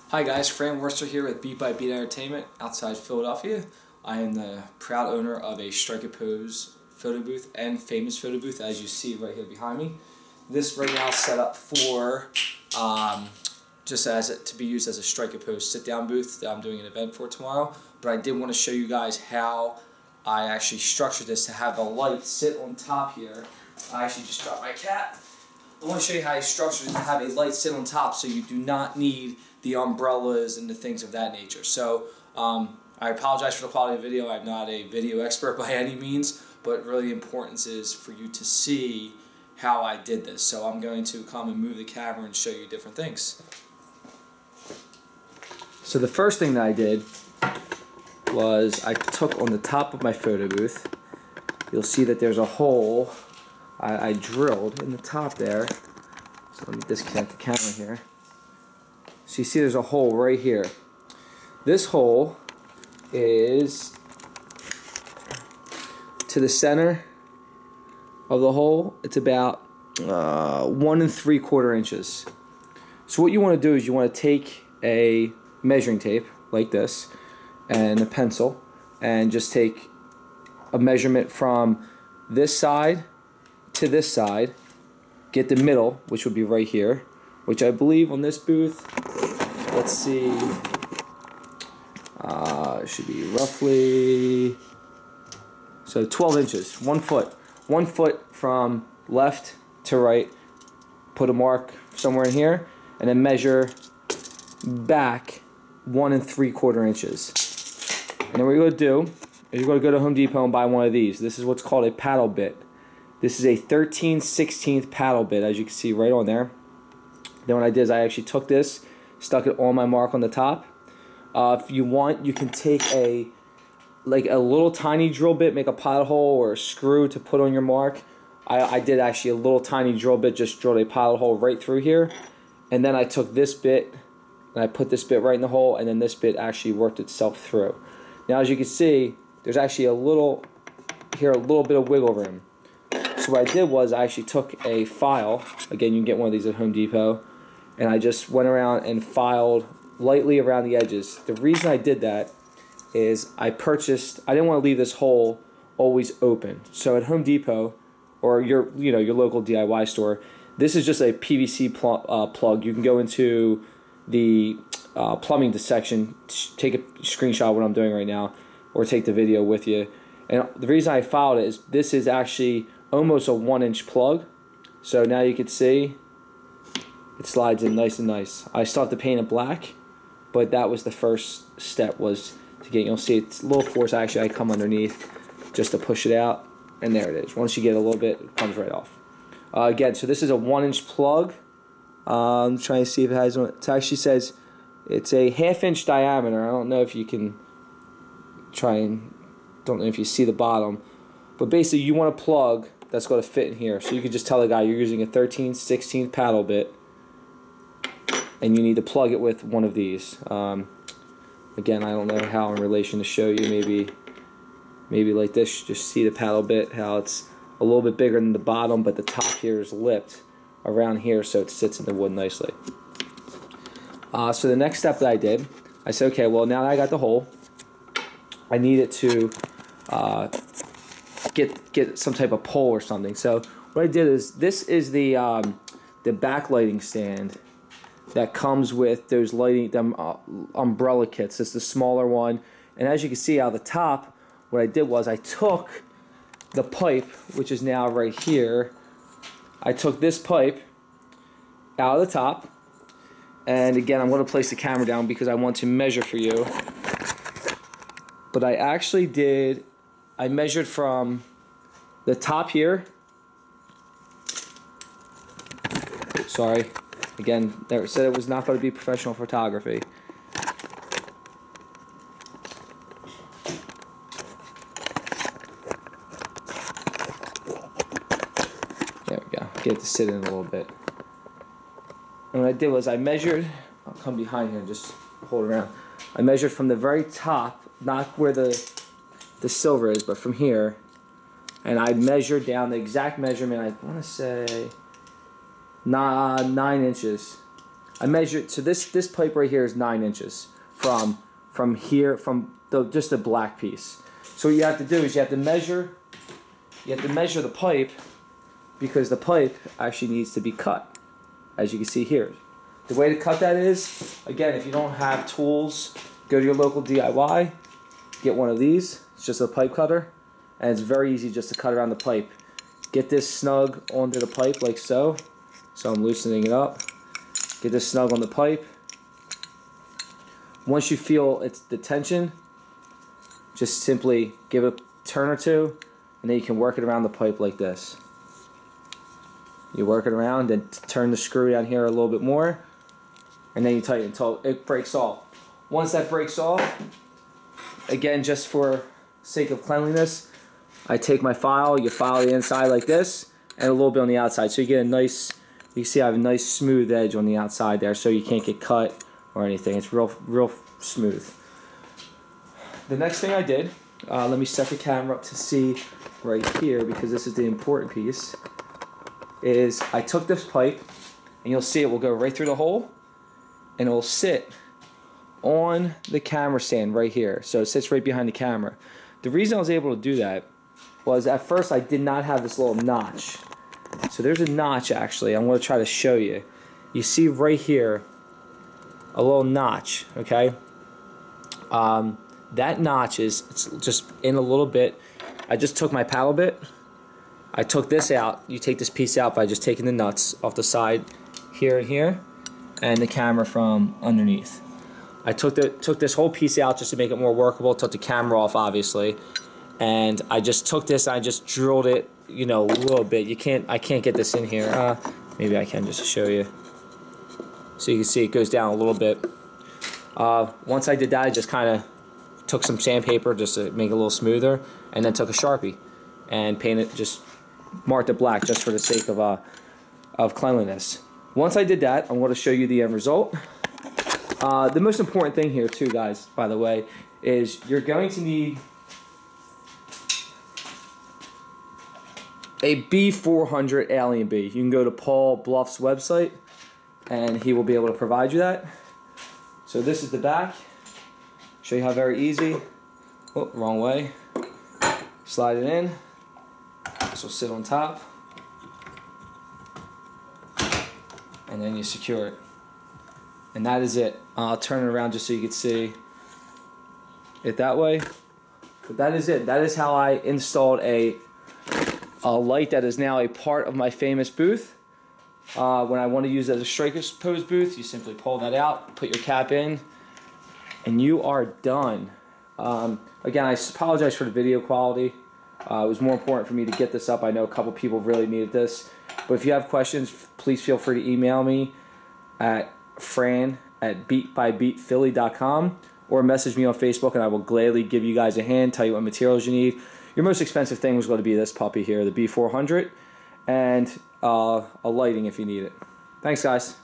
Hi guys, Fran Worcester here with Beat by Beat Entertainment outside Philadelphia. I am the proud owner of a Strike a Pose photo booth and famous photo booth, as you see right here behind me. This right now is set up for to be used as a Strike a Pose sit down booth that I'm doing an event for tomorrow. But I did want to show you guys how I actually structured this to have the light sit on top here. I actually just dropped my cat. I want to show you how I structured it to have a light sit on top so you do not need the umbrellas and the things of that nature. So I apologize for the quality of the video. I'm not a video expert by any means, but really the importance is for you to see how I did this. So I'm going to come and move the camera and show you different things. So the first thing that I did was I took on the top of my photo booth. You'll see that there's a hole I drilled in the top there. So let me disconnect the camera here. So you see there's a hole right here. This hole is to the center of the hole. It's about 1 3/4 inches. So what you want to do is you want to take a measuring tape like this and a pencil and just take a measurement from this side to this side, get the middle, which would be right here, which I believe on this booth, let's see, it should be roughly, so 12 inches, 1 foot. 1 foot from left to right, put a mark somewhere in here, and then measure back 1 3/4 inches. And then what you're going to do is you're going to go to Home Depot and buy one of these. This is what's called a paddle bit. This is a 13/16 paddle bit, as you can see right on there. Then what I did is I actually took this, stuck it on my mark on the top. If you want, you can take a little tiny drill bit, make a pilot hole or a screw to put on your mark. I did actually a little tiny drill bit, just drilled a pilot hole right through here. And then I took this bit and I put this bit right in the hole, and then this bit actually worked itself through. Now as you can see, there's actually a little bit of wiggle room. So what I did was I actually took a file, again you can get one of these at Home Depot, and I just went around and filed lightly around the edges. The reason I did that is I didn't want to leave this hole always open. So at Home Depot or your local DIY store, this is just a PVC plug. You can go into the plumbing section, take a screenshot of what I'm doing right now, or take the video with you. And the reason I filed it is this is actually almost a 1-inch plug. So now you can see it slides in nice and nice. I still have to paint it black, but that was the first step, was to get, you'll see it's a little force actually. I come underneath just to push it out, and there it is. Once you get a little bit, it comes right off. Again, so this is a 1-inch plug. I'm trying to see if it has one. It actually says it's a 1/2 inch diameter. I don't know if you can don't know if you see the bottom, but basically you want a plug that's going to fit in here. So you can just tell the guy you're using a 13/16 paddle bit, and you need to plug it with one of these. Again, I don't know how in relation to show you. Maybe like this. Just see the paddle bit, how it's a little bit bigger than the bottom, but the top here is lipped around here, so it sits in the wood nicely. So the next step that I did, I said, okay, well now that I got the hole, I need it to get some type of pole or something. So what I did is, this is the backlighting stand that comes with those umbrella kits. It's the smaller one, and as you can see out of the top, what I did was I took the pipe, which is now right here. I took this pipe out of the top, and again I'm going to place the camera down because I want to measure for you. But I actually I measured from the top here. Sorry. Again, they said it was not going to be professional photography. There we go. Get it to sit in a little bit. And what I did was I measured, I'll come behind here and just hold it around. I measured from the very top, not where the silver is, but from here. And I measured down the exact measurement, I want to say 9 inches. I measured, so this pipe right here is 9 inches from here, from just the black piece. So what you have to do is you have to measure the pipe, because the pipe actually needs to be cut, as you can see here. The way to cut that is, again, if you don't have tools, go to your local DIY, get one of these. It's just a pipe cutter, and it's very easy just to cut around the pipe. Get this snug onto the pipe like so. So I'm loosening it up. Get this snug on the pipe. Once you feel it's the tension, just simply give it a turn or two, and then you can work it around the pipe like this. You work it around, then turn the screw down here a little bit more, and then you tighten until it breaks off. Once that breaks off, again, just for sake of cleanliness, I take my file, you file the inside like this, and a little bit on the outside, so you get a nice, you see I have a nice smooth edge on the outside there, so you can't get cut or anything. It's real smooth. The next thing I did, let me set the camera up to see right here, because this is the important piece, is I took this pipe, and you'll see it will go right through the hole, and it will sit on the camera stand right here. So it sits right behind the camera. The reason I was able to do that was, at first I did not have this little notch. So there's a notch, actually. I'm going to try to show you. You see right here a little notch, okay? That notch is, it's just in a little bit. I just took my paddle bit. I took this out. You take this piece out by just taking the nuts off the side here and here, and the camera from underneath. I took this whole piece out just to make it more workable. Took the camera off, obviously, and I just took this and I just drilled it, you know, a little bit. I can't get this in here. Maybe I can just show you. So you can see it goes down a little bit. Once I did that, I just kind of took some sandpaper just to make it a little smoother, and then took a Sharpie and painted, just marked it black just for the sake of cleanliness. Once I did that, I'm going to show you the end result. The most important thing here too, guys, by the way, is you're going to need a B400 Alien Bee. You can go to Paul Bluff's website, and he will be able to provide you that. So this is the back. Show you how very easy. Oh, wrong way. Slide it in. This will sit on top, and then you secure it. And that is it. I'll turn it around just so you can see it that way. But that is it. That is how I installed a light that is now a part of my famous booth. When I want to use it as a striker's pose booth, you simply pull that out, put your cap in, and you are done. Again, I apologize for the video quality. It was more important for me to get this up. I know a couple people really needed this. But if you have questions, please feel free to email me at fran@beatbybeatphilly.com, or message me on Facebook, and I will gladly give you guys a hand, tell you what materials you need. Your most expensive thing was going to be this puppy here, the B400, and a lighting if you need it. Thanks, guys.